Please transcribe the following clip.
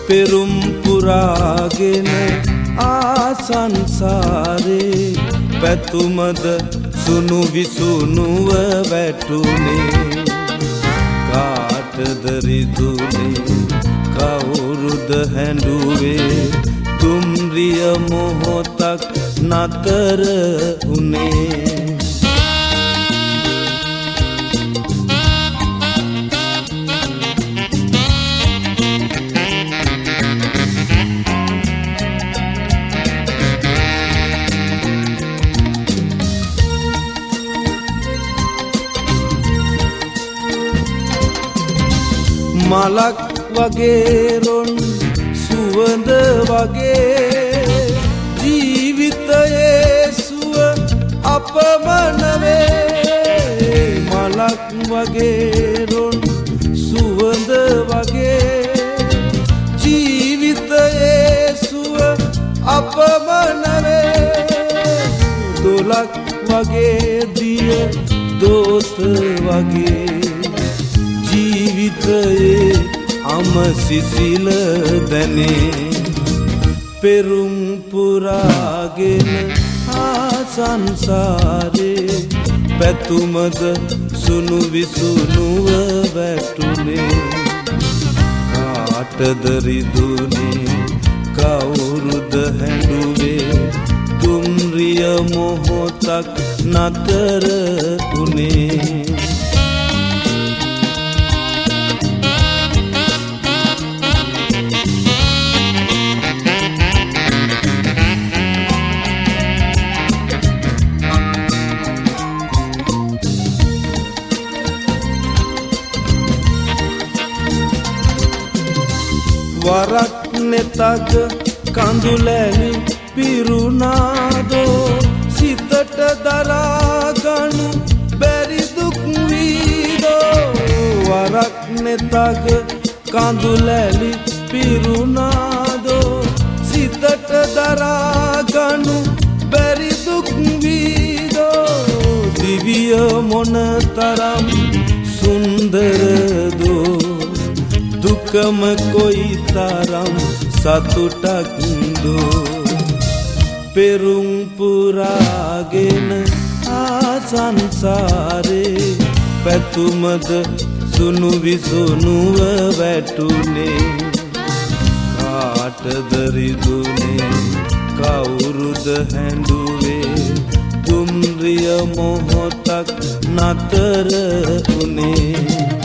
පෙරුම් පුරාගෙන ආසංසාරේ පැතුමද සුණු විසුණුව වැටුනේ කාටද රිදුනේ කවුරුද හැඬුවේ දුම්රිය මොහොතක් නතර උනේ මලක් වගේ රොන් සුවඳ වගේ ජීවිතයේ සුව අපමණ වේ මලක් වගේ රොන් සුවඳ වගේ ජීවිතයේ සුව අපමණ වේ දොලක් වගේ දිය දෝත වගේ ජීවිතයේ අමසිසිල දැනේ පෙරුම් පුරාගෙන ආසංසාරේ පැතුමද සුණු විසුණුව වැටුනේ කාටද රිදුනේ කවුරුද හැඬුවේ දුම්රිය මොහොතක් නතර උනේ වරක් නෙතක කඳුලැලි පිරුණාදෝ සිතට දරාගනු බැරි දුක් වීදෝ වරක් නෙතක කඳුලැලි පිරුණාදෝ සිතට දරාගනු බැරි දුක් වීදෝ දිවිය මොනතරම් සුන්දරදෝ දුකම කොයි තරම් සතුටක්දෝ පෙරුම් පුරාගෙන ආසංසාරේ පැතුමද සුණු විසුණුව වැටුනේ කාටද රිදුනේ කවුරුද හැඬුවේ දුම්රිය මොහොතක් නතර උනේ